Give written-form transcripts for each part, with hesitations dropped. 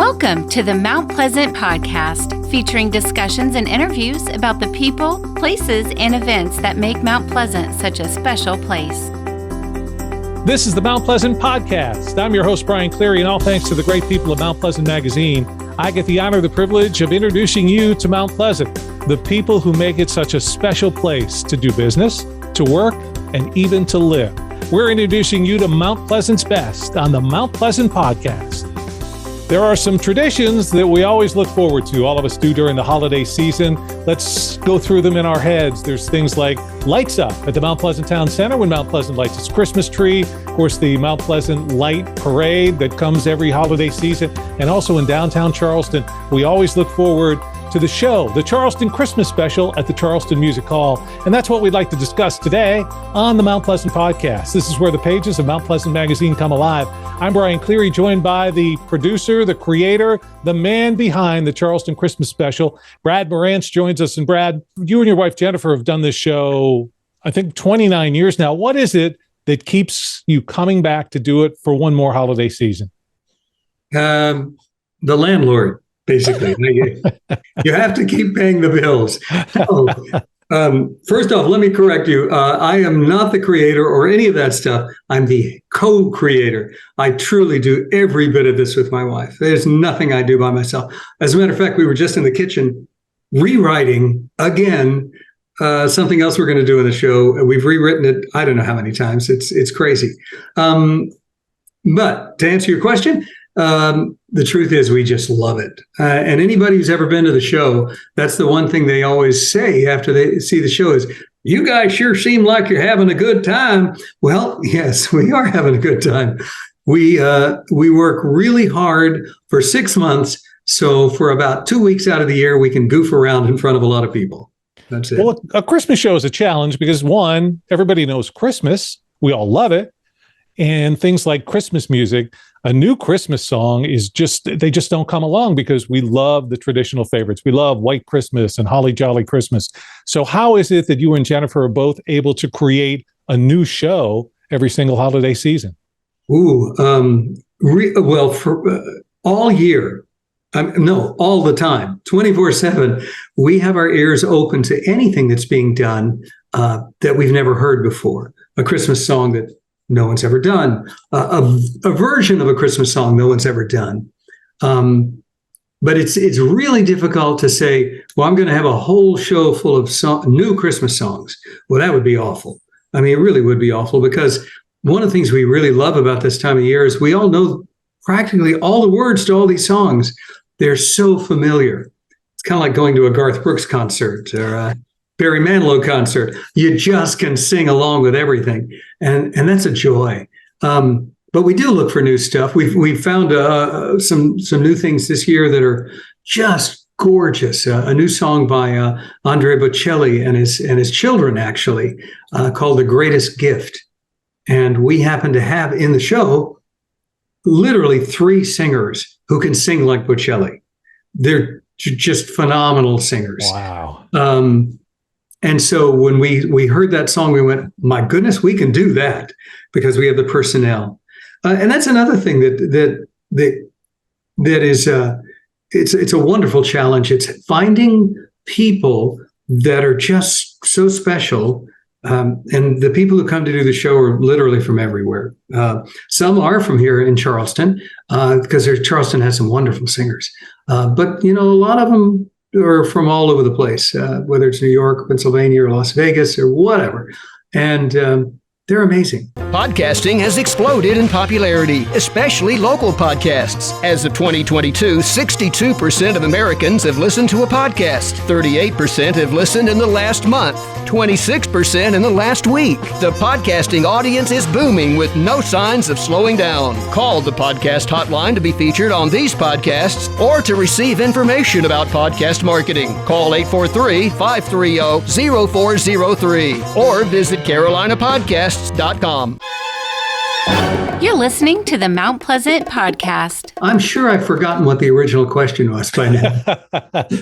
Welcome to the Mount Pleasant Podcast, featuring discussions and interviews about the people, places, and events that make Mount Pleasant such a special place. This is the Mount Pleasant Podcast. I'm your host, Brian Cleary, and all thanks to the great people of Mount Pleasant Magazine, I get the honor, the privilege of introducing you to Mount Pleasant, the people who make it such a special place to do business, to work, and even to live. We're introducing you to Mount Pleasant's best on the Mount Pleasant Podcast. There are some traditions that we always look forward to, all of us do during the holiday season. Let's go through them in our heads. There's things like lights up at the Mount Pleasant Town Center when Mount Pleasant lights its Christmas tree. Of course, the Mount Pleasant Light Parade that comes every holiday season. And also in downtown Charleston, we always look forward to the show, the Charleston Christmas Special at the Charleston Music Hall. And that's what we'd like to discuss today on the Mount Pleasant Podcast. This is where the pages of Mount Pleasant Magazine come alive. I'm Brian Cleary, joined by the producer, the creator, the man behind the Charleston Christmas Special. Brad Moranz joins us. And Brad, you and your wife, Jennifer, have done this show, I think, 29 years now. What is it that keeps you coming back to do it for one more holiday season? The landlord. Basically, you have to keep paying the bills. First off, let me correct you. I am not the creator or any of that stuff. I'm the co-creator. I truly do every bit of this with my wife. There's nothing I do by myself. As a matter of fact, we were just in the kitchen rewriting again something else we're going to do in the show. We've rewritten it, I don't know how many times. It's crazy. But to answer your question, the truth is we just love it. And anybody who's ever been to the show, that's the one thing they always say after they see the show is, you guys sure seem like you're having a good time. Well, yes, we are having a good time. We work really hard for 6 months. So for about 2 weeks out of the year, we can goof around in front of a lot of people. That's it. Well, a Christmas show is a challenge because, one, everybody knows Christmas. We all love it. And things like Christmas music, a new Christmas song they just don't come along because we love the traditional favorites. We love White Christmas and Holly Jolly Christmas. So how is it that you and Jennifer are both able to create a new show every single holiday season? For all year, all the time, 24/7, we have our ears open to anything that's being done that we've never heard before. A Christmas song that no one's ever done, a version of a Christmas song no one's ever done. But it's really difficult to say, well, I'm going to have a whole show full of new Christmas songs. Well, that would be awful. I mean, it really would be awful because one of the things we really love about this time of year is we all know practically all the words to all these songs. They're so familiar. It's kind of like going to a Garth Brooks concert or a Barry Manilow concert. You just can sing along with everything. And that's a joy. But we do look for new stuff. We've found some new things this year that are just gorgeous. A new song by Andrea Bocelli and his children, actually, called The Greatest Gift. And we happen to have in the show literally 3 singers who can sing like Bocelli. They're just phenomenal singers. Wow. And so when we heard that song, we went, my goodness, we can do that because we have the personnel. And that's another thing that is it's a wonderful challenge. It's finding people that are just so special. And the people who come to do the show are literally from everywhere. Some are from here in Charleston because Charleston has some wonderful singers. But, a lot of them are from all over the place, whether it's New York, Pennsylvania, or Las Vegas, or whatever. And they're amazing. Podcasting has exploded in popularity, especially local podcasts. As of 2022, 62% of Americans have listened to a podcast. 38% have listened in the last month. 26% in the last week. The podcasting audience is booming with no signs of slowing down. Call the podcast hotline to be featured on these podcasts or to receive information about podcast marketing. Call 843-530-0403 or visit carolinapodcasts.com. You're listening to the Mount Pleasant Podcast. I'm sure I've forgotten what the original question was by now.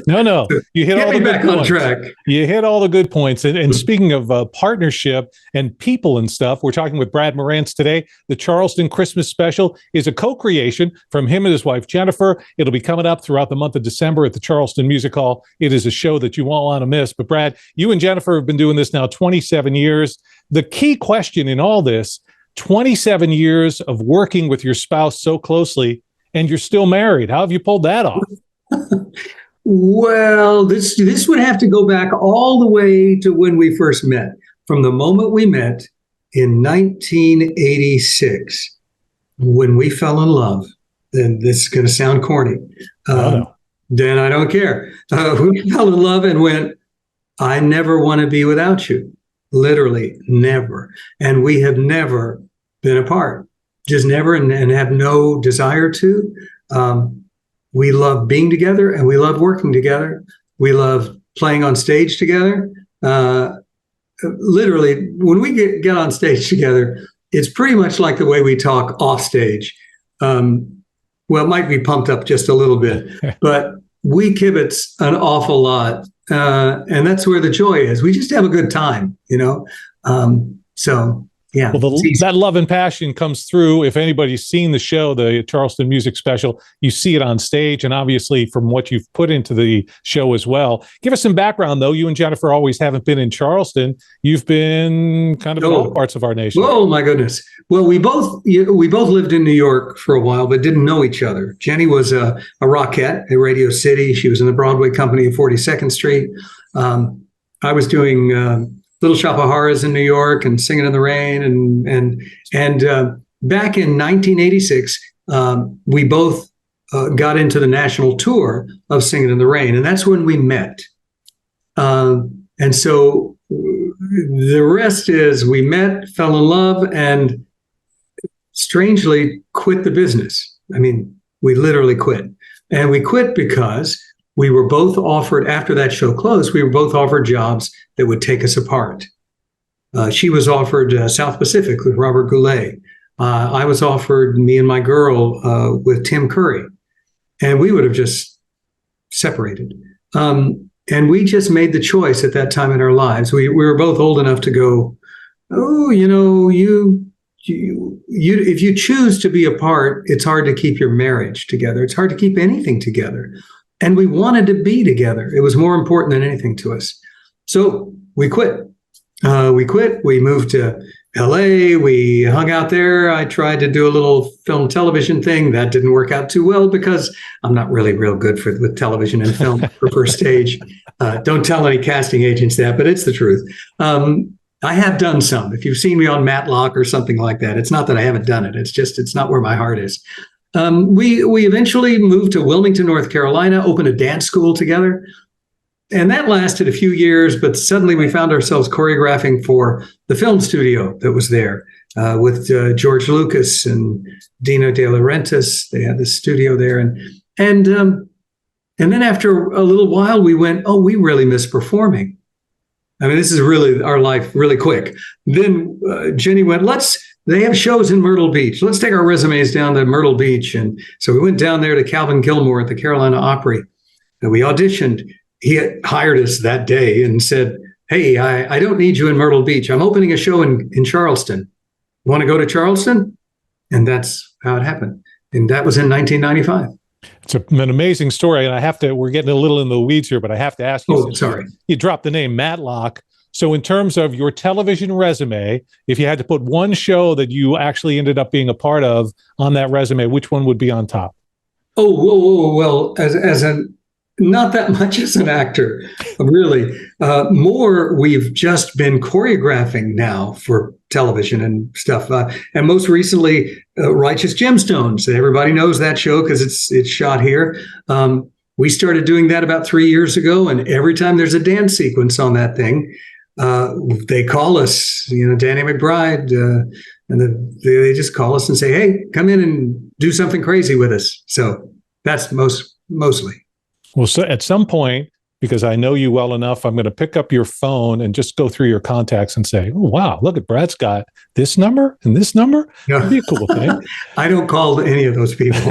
No. You hit all the good points. On track. You hit all the good points. And speaking of partnership and people and stuff, we're talking with Brad Moranz today. The Charleston Christmas Special is a co-creation from him and his wife, Jennifer. It'll be coming up throughout the month of December at the Charleston Music Hall. It is a show that you won't want to miss. But Brad, you and Jennifer have been doing this now 27 years. The key question in all this, 27 years of working with your spouse so closely, and you're still married. How have you pulled that off? Well, this would have to go back all the way to when we first met. From the moment we met in 1986, when we fell in love, then this is going to sound corny. Then I don't care. We fell in love and went, I never want to be without you. Literally never. And we have never been apart, just never, and have no desire to. We love being together and we love working together. We love playing on stage together. Literally, when we get on stage together, it's pretty much like the way we talk off stage. Well, it might be pumped up just a little bit, but we kibitz an awful lot. And that's where the joy is. We just have a good time, you know? So, yeah. Well, that love and passion comes through. If anybody's seen the show, the Charleston Music Special, you see it on stage, and obviously from what you've put into the show as well. Give us some background, though. You and Jennifer always haven't been in Charleston. You've been kind of in all parts of our nation. Oh, my goodness. Well, we both lived in New York for a while, but didn't know each other. Jenny was a rockette at Radio City. She was in the Broadway company at 42nd Street. I was doing Little Shop of Horrors in New York and Singing in the Rain. And back in 1986, we both got into the national tour of Singing in the Rain. And that's when we met. And so the rest is we met, fell in love, and strangely quit the business. I mean, we literally quit. And we quit because we were both offered, after that show closed, we were both offered jobs that would take us apart. She was offered South Pacific with Robert Goulet. I was offered Me and My Girl with Tim Curry. And we would have just separated. And we just made the choice at that time in our lives. We were both old enough to go, oh, you know, if you choose to be apart, it's hard to keep your marriage together. It's hard to keep anything together. And we wanted to be together. It was more important than anything to us. So we quit. We moved to LA. We hung out there. I tried to do a little film television thing. That didn't work out too well because I'm not really real good with television and film. Prefer stage. Don't tell any casting agents that, but it's the truth. I have done some. If you've seen me on Matlock or something like that, it's not that I haven't done it. It's not where my heart is. We eventually moved to Wilmington, North Carolina, opened a dance school together. And that lasted a few years, but suddenly we found ourselves choreographing for the film studio that was there with George Lucas and Dino De Laurentiis. They had the studio there. And then after a little while, we went, oh, we really miss performing. I mean, this is really our life really quick. Then Jenny went, they have shows in Myrtle Beach. Let's take our resumes down to Myrtle Beach. And so we went down there to Calvin Gilmore at the Carolina Opry. And we auditioned. He had hired us that day and said, hey, I don't need you in Myrtle Beach. I'm opening a show in Charleston. Want to go to Charleston? And that's how it happened. And that was in 1995. It's an amazing story. And we're getting a little in the weeds here, but I have to ask you. Oh, sorry. You dropped the name Matlock. So in terms of your television resume, if you had to put one show that you actually ended up being a part of on that resume, which one would be on top? Oh, well, as not that much as an actor, really. More, we've just been choreographing now for television and stuff. And most recently, Righteous Gemstones. Everybody knows that show because it's shot here. We started doing that about 3 years ago. And every time there's a dance sequence on that thing, they call us, Danny McBride, and they just call us and say, hey, come in and do something crazy with us. So that's mostly. Well, so at some point, because I know you well enough. I'm going to pick up your phone and just go through your contacts and say, oh, wow, look at Brad's got this number and this number. No. That'd be a cool thing. I don't call any of those people.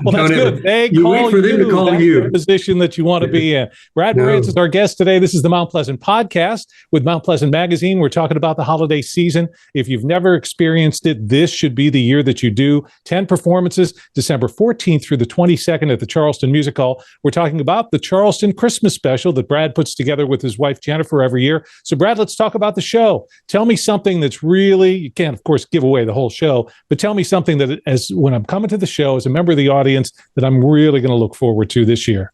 Well, that's good. They you call wait for them to call that's you. the position that you want to be in. Brad Moranz is our guest today. This is the Mount Pleasant Podcast with Mount Pleasant Magazine. We're talking about the holiday season. If you've never experienced it, this should be the year that you do. 10 performances, December 14th through the 22nd at the Charleston Music Hall. We're talking about the Charleston Christmas Special that Brad puts together with his wife, Jennifer, every year. So, Brad, let's talk about the show. Tell me something that's really, you can't, of course, give away the whole show, but tell me something that, as when I'm coming to the show, as a member of the audience, that I'm really going to look forward to this year.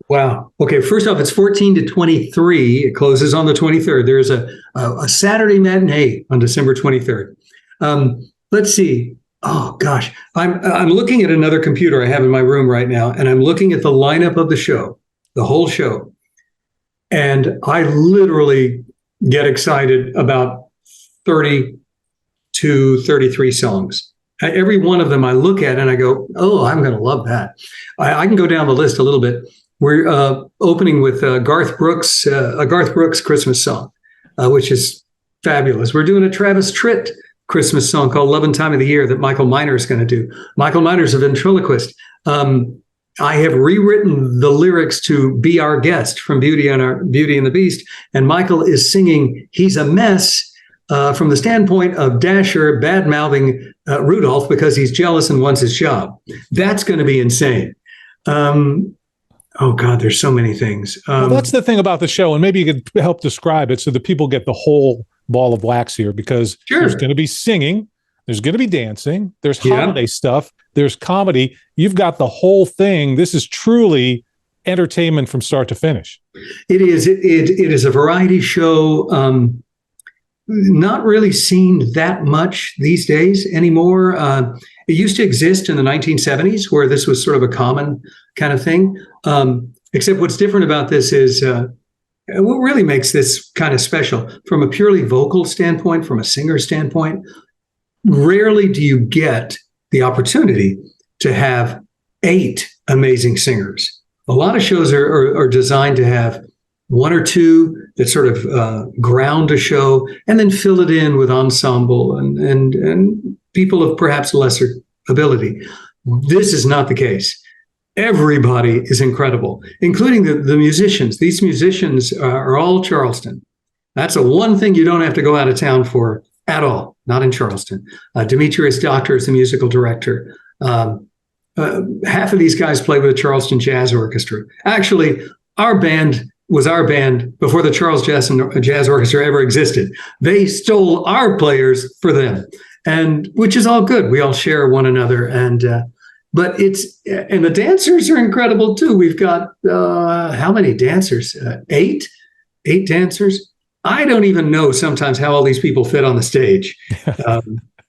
Wow. Okay. First off, it's 14 to 23. It closes on the 23rd. There's a Saturday matinee on December 23rd. Let's see. Oh gosh, I'm looking at another computer I have in my room right now, and I'm looking at the lineup of the show, the whole show, and I literally get excited about 30 to 33 songs. Every one of them I look at and I go, oh, I'm going to love that. I can go down the list a little bit. We're opening with a Garth Brooks Christmas song, which is fabulous. We're doing a Travis Tritt Christmas song called Love and Time of the Year that Michael Miner is going to do. Michael Miner's a ventriloquist. I have rewritten the lyrics to Be Our Guest from Beauty and the Beast, and Michael is singing He's a Mess from the standpoint of Dasher bad-mouthing Rudolph because he's jealous and wants his job. That's going to be insane. Oh, God, there's so many things. Well, that's the thing about the show, and maybe you could help describe it so that people get the whole ball of wax here, because there's going to be singing, there's going to be dancing, there's holiday stuff, there's comedy. You've got the whole thing. This is truly entertainment from start to finish. It is. It is a variety show. Not really seen that much these days anymore. It used to exist in the 1970s where this was sort of a common kind of thing. Except what's different about this is what really makes this kind of special from a purely vocal standpoint, from a singer standpoint. Rarely do you get the opportunity to have 8 amazing singers. A lot of shows are designed to have 1 or 2 that sort of ground a show and then fill it in with ensemble and people of perhaps lesser ability. This is not the case. Everybody is incredible, including the musicians. These musicians are all Charleston. That's the one thing you don't have to go out of town for at all, not in Charleston. Demetrius Doctor is the musical director. Half of these guys play with the Charleston Jazz Orchestra. Actually, our band was our band before the Charles Jazz Orchestra ever existed. They stole our players for them, and which is all good. We all share one another, but and the dancers are incredible too. We've got how many dancers? 8 dancers. I don't even know sometimes how all these people fit on the stage.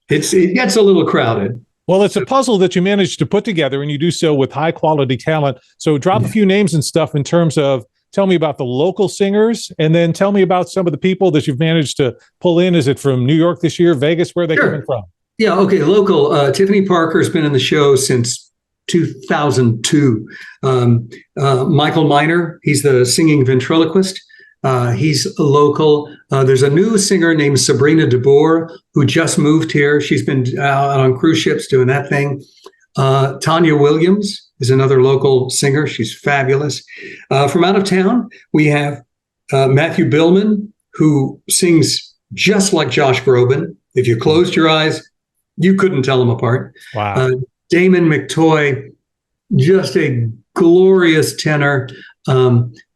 It gets a little crowded. Well, it's a puzzle that you managed to put together, and you do so with high quality talent. So drop a few names and stuff in terms of, tell me about the local singers, and then tell me about some of the people that you've managed to pull in. Is it from New York this year, Vegas? Where are they coming from? Yeah, okay, local. Tiffany Parker's been in the show since 2002. Michael Miner, he's the singing ventriloquist. He's local. There's a new singer named Sabrina DeBoer who just moved here. She's been out on cruise ships doing that thing. Tanya Williams is another local singer. She's fabulous. From out of town, we have Matthew Billman, who sings just like Josh Groban. If you closed your eyes, you couldn't tell them apart. Wow. Damon McToy, just a glorious tenor.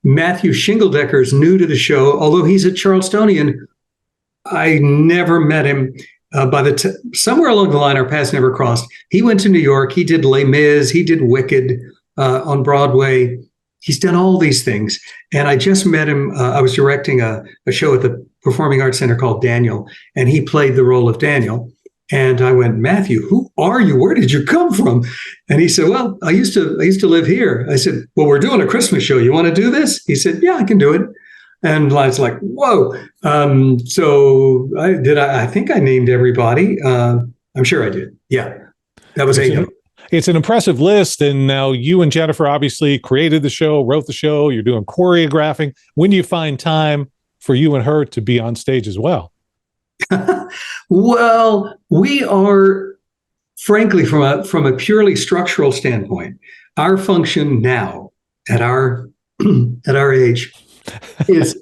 Matthew Shingledecker is new to the show, although he's a Charlestonian. I never met him. Somewhere along the line, our paths never crossed. He went to New York. He did Les Mis. He did Wicked on Broadway. He's done all these things. And I just met him. I was directing a show at the Performing Arts Center called Daniel, and he played the role of Daniel. And I went, Matthew, who are you? Where did you come from? And he said, well, I used to live here. I said, well, we're doing a Christmas show. You want to do this? He said, yeah, I can do it. And I was like, whoa. So I think I named everybody. I'm sure I did. Yeah. That was 8. It's an impressive list. And now you and Jennifer obviously created the show, wrote the show. You're doing choreographing. When do you find time for you and her to be on stage as well? Well, we are, frankly, from a purely structural standpoint, our function now at our age is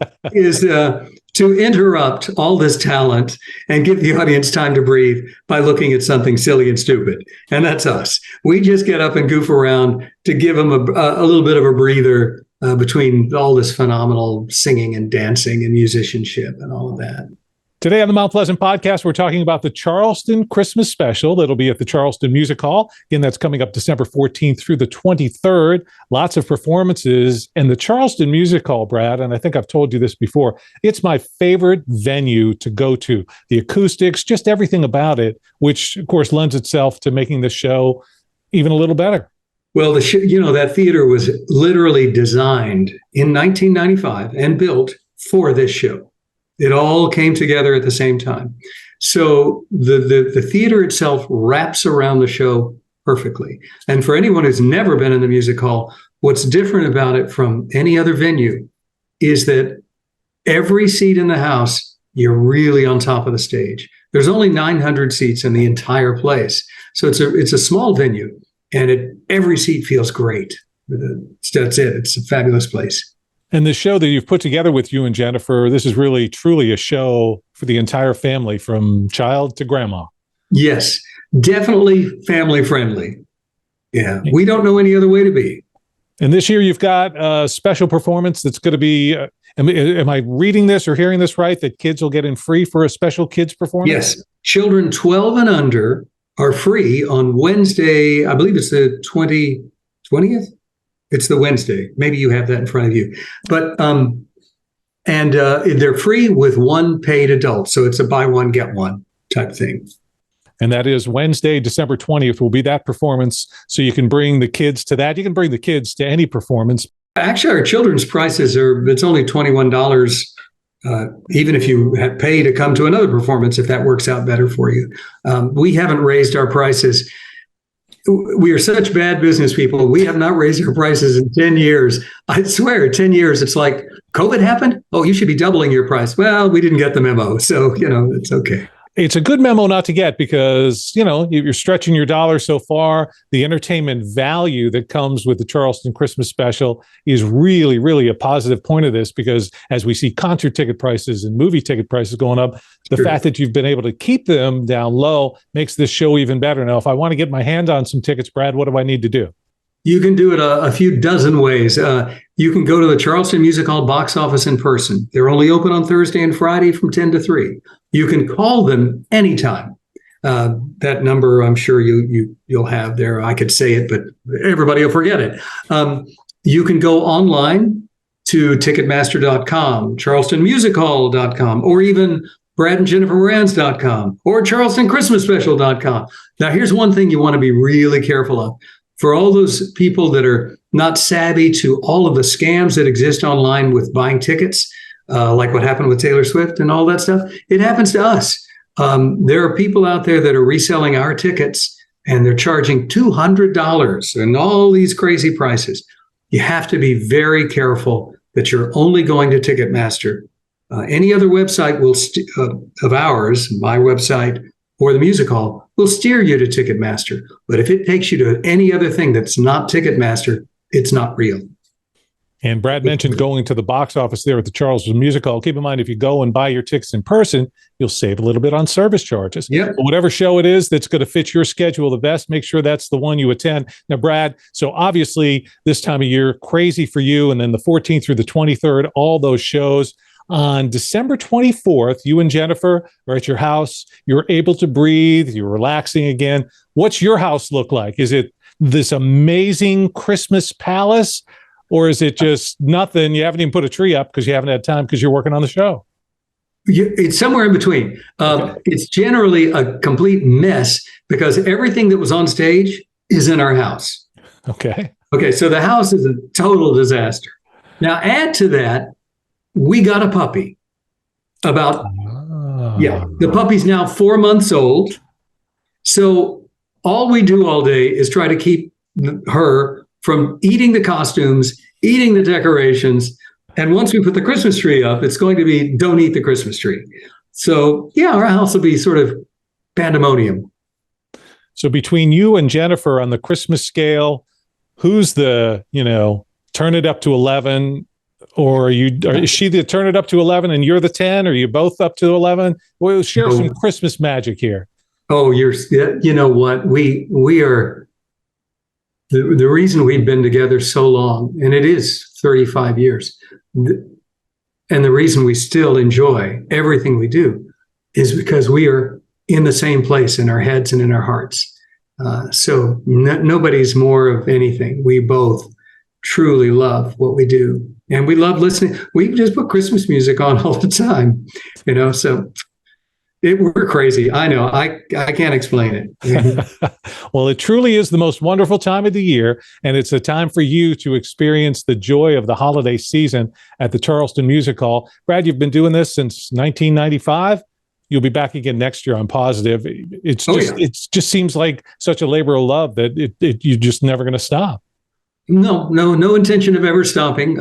to interrupt all this talent and give the audience time to breathe by looking at something silly and stupid. And that's us. We just get up and goof around to give them a little bit of a breather between all this phenomenal singing and dancing and musicianship and all of that. Today on the Mount Pleasant Podcast, we're talking about the Charleston Christmas Special that'll be at the Charleston Music Hall. Again, that's coming up December 14th through the 23rd. Lots of performances. And the Charleston Music Hall, Brad, and I think I've told you this before, it's my favorite venue to go to. The acoustics, just everything about it, which, of course, lends itself to making the show even a little better. Well, that theater was literally designed in 1995 and built for this show. It all came together at the same time. So the theater itself wraps around the show perfectly. And for anyone who's never been in the music hall, what's different about it from any other venue is that every seat in the house, you're really on top of the stage. There's only 900 seats in the entire place. So it's a small venue, and every seat feels great. That's it. It's a fabulous place. And the show that you've put together with you and Jennifer, this is really, truly a show for the entire family, from child to grandma. Yes, definitely family friendly. Yeah, we don't know any other way to be. And this year you've got a special performance that's going to be, am I reading this or hearing this right, that kids will get in free for a special kids performance? Yes, children 12 and under are free on Wednesday. I believe it's the 20th. It's the Wednesday. Maybe you have that in front of you. But they're free with one paid adult. So it's a buy one, get one type thing. And that is Wednesday, December 20th will be that performance. So you can bring the kids to that. You can bring the kids to any performance. Actually, our children's prices it's only $21, even if you pay to come to another performance, if that works out better for you. We haven't raised our prices. We are such bad business people. We have not raised our prices in 10 years. I swear, 10 years, it's like, COVID happened? Oh, you should be doubling your price. Well, we didn't get the memo. So, it's okay. It's a good memo not to get because, you're stretching your dollar so far. The entertainment value that comes with the Charleston Christmas Special is really, really a positive point of this, because as we see concert ticket prices and movie ticket prices going up, the fact that you've been able to keep them down low makes this show even better. Now, if I want to get my hand on some tickets, Brad, what do I need to do? You can do it a few dozen ways. You can go to the Charleston Music Hall box office in person. They're only open on Thursday and Friday from 10 to 3. You can call them anytime. That number, I'm sure you'll have there. I could say it, but everybody will forget it. You can go online to Ticketmaster.com, CharlestonMusicHall.com, or even BradandJenniferMoranz.com, or CharlestonChristmasSpecial.com. Now, here's one thing you want to be really careful of. For all those people that are not savvy to all of the scams that exist online with buying tickets, like what happened with Taylor Swift and all that stuff, it happens to us. There are people out there that are reselling our tickets, and they're charging $200 and all these crazy prices. You have to be very careful that you're only going to Ticketmaster. Any other website of ours, my website, or the music hall, will steer you to Ticketmaster. But if it takes you to any other thing that's not Ticketmaster, it's not real. And Brad mentioned going to the box office there at the Charleston Music Hall. Keep in mind, if you go and buy your tickets in person, you'll save a little bit on service charges. Yep. But whatever show it is that's going to fit your schedule the best, make sure that's the one you attend. Now, Brad, so obviously this time of year, crazy for you. And then the 14th through the 23rd, all those shows. On December 24th, you and Jennifer are at your house. You're able to breathe. You're relaxing again. What's your house look like? Is it this amazing Christmas palace, or is it just nothing? You haven't even put a tree up because you haven't had time because you're working on the show. It's somewhere in between. Okay. It's generally a complete mess because everything that was on stage is in our house. Okay. So the house is a total disaster. Now, add to that, we got a puppy. The puppy's now 4 months old. So all we do all day is try to keep her from eating the costumes, eating the decorations. And once we put the Christmas tree up, it's going to be, don't eat the Christmas tree. So yeah, our house will be sort of pandemonium. So between you and Jennifer on the Christmas scale, who's the, turn it up to 11? Or is she the turn it up to 11 and you're the 10? Or are you both up to 11? We'll share some Christmas magic here. Oh, you know what? We are, the reason we've been together so long, and it is 35 years, and the reason we still enjoy everything we do is because we are in the same place in our heads and in our hearts. So nobody's more of anything. We both truly love what we do. And we love listening. We just put Christmas music on all the time, so we're crazy. I know. I can't explain it. Well, it truly is the most wonderful time of the year, and it's a time for you to experience the joy of the holiday season at the Charleston Music Hall. Brad, you've been doing this since 1995. You'll be back again next year, I'm positive. It just seems like such a labor of love that you're just never going to stop. No intention of ever stopping.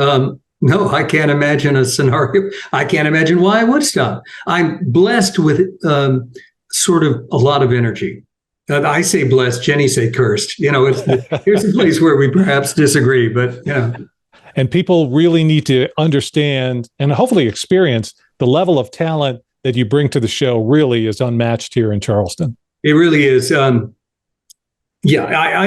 No, I can't imagine a scenario. I can't imagine why I would stop. I'm blessed with sort of a lot of energy. I say blessed, Jenny say cursed. Here's a place where we perhaps disagree, but And people really need to understand and hopefully experience the level of talent that you bring to the show really is unmatched here in Charleston. It really is. I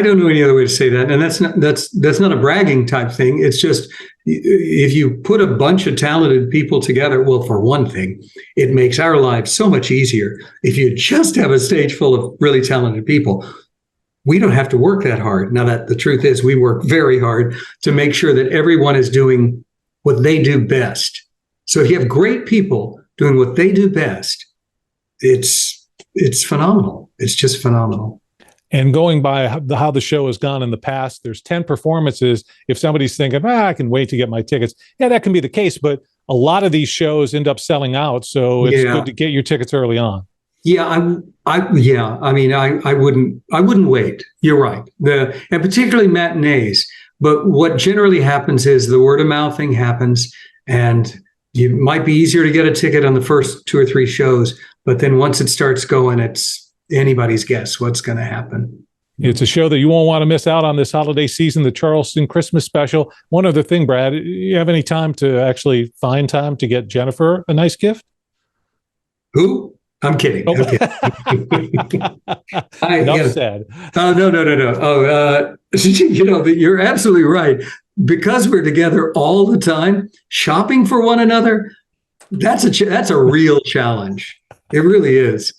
don't know any other way to say that. And that's not a bragging type thing. It's just, if you put a bunch of talented people together, well, for one thing, it makes our lives so much easier. If you just have a stage full of really talented people, we don't have to work that hard. Now, that the truth is, we work very hard to make sure that everyone is doing what they do best. So if you have great people doing what they do best, it's phenomenal. It's just phenomenal. And going by how the show has gone in the past, there's 10 performances. If somebody's thinking, I can wait to get my tickets. Yeah, that can be the case. But a lot of these shows end up selling out. So it's good to get your tickets early on. Yeah, I wouldn't wait. You're right. And particularly matinees. But what generally happens is the word of mouth thing happens, and it might be easier to get a ticket on the first 2 or 3 shows. But then once it starts going, it's anybody's guess what's going to happen. It's a show that you won't want to miss out on this holiday season, the Charleston Christmas Special. One other thing, Brad, you have any time to actually find time to get Jennifer a nice gift? Who? I'm kidding. Oh. Enough said. Oh, no. Oh, you're absolutely right. Because we're together all the time, shopping for one another, that's a real challenge. It really is.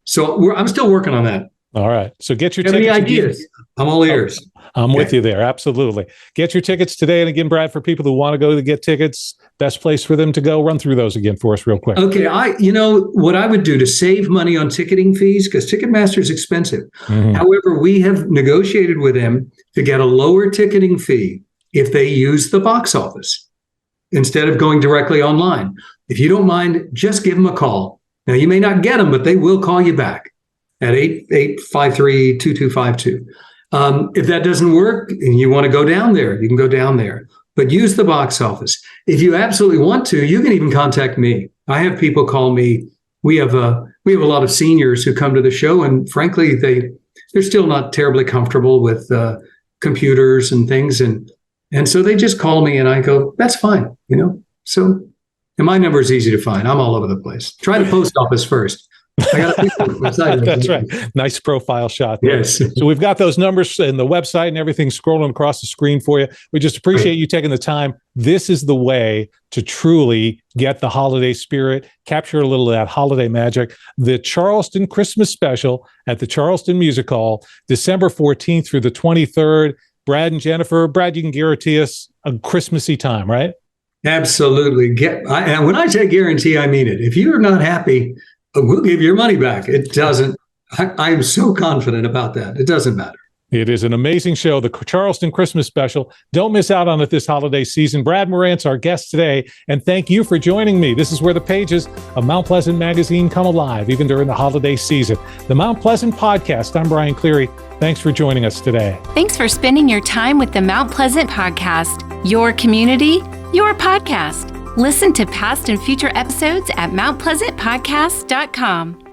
So I'm still working on that. All right. So get your tickets. Any ideas? I'm all ears. I'm with you there. Absolutely. Get your tickets today. And again, Brad, for people who want to go to get tickets, best place for them to go, run through those again for us real quick. Okay. What I would do to save money on ticketing fees, because Ticketmaster is expensive. Mm-hmm. However, we have negotiated with them to get a lower ticketing fee if they use the box office instead of going directly online. If you don't mind, just give them a call. Now, you may not get them, but they will call you back at 8853-2252. If that doesn't work and you want to go down there, you can go down there. But use the box office. If you absolutely want to, you can even contact me. I have people call me. We have a lot of seniors who come to the show, and frankly, they're still not terribly comfortable with computers and things, and so they just call me, and I go, that's fine, So. And my number is easy to find. I'm all over the place. Try the post office first. I got a That's right. Nice profile shot there. Yes. So we've got those numbers and the website and everything scrolling across the screen for you. We just appreciate you taking the time. This is the way to truly get the holiday spirit, capture a little of that holiday magic. The Charleston Christmas Special at the Charleston Music Hall, December 14th through the 23rd. Brad and Jennifer, you can guarantee us a Christmassy time, right? Absolutely. And when I say guarantee, I mean it. If you're not happy, we'll give your money back. It doesn't. I'm so confident about that. It doesn't matter. It is an amazing show, the Charleston Christmas Special. Don't miss out on it this holiday season. Brad Moranz, our guest today, and thank you for joining me. This is where the pages of Mount Pleasant Magazine come alive, even during the holiday season. The Mount Pleasant Podcast. I'm Brian Cleary. Thanks for joining us today. Thanks for spending your time with the Mount Pleasant Podcast. Your community, your podcast. Listen to past and future episodes at mountpleasantpodcast.com.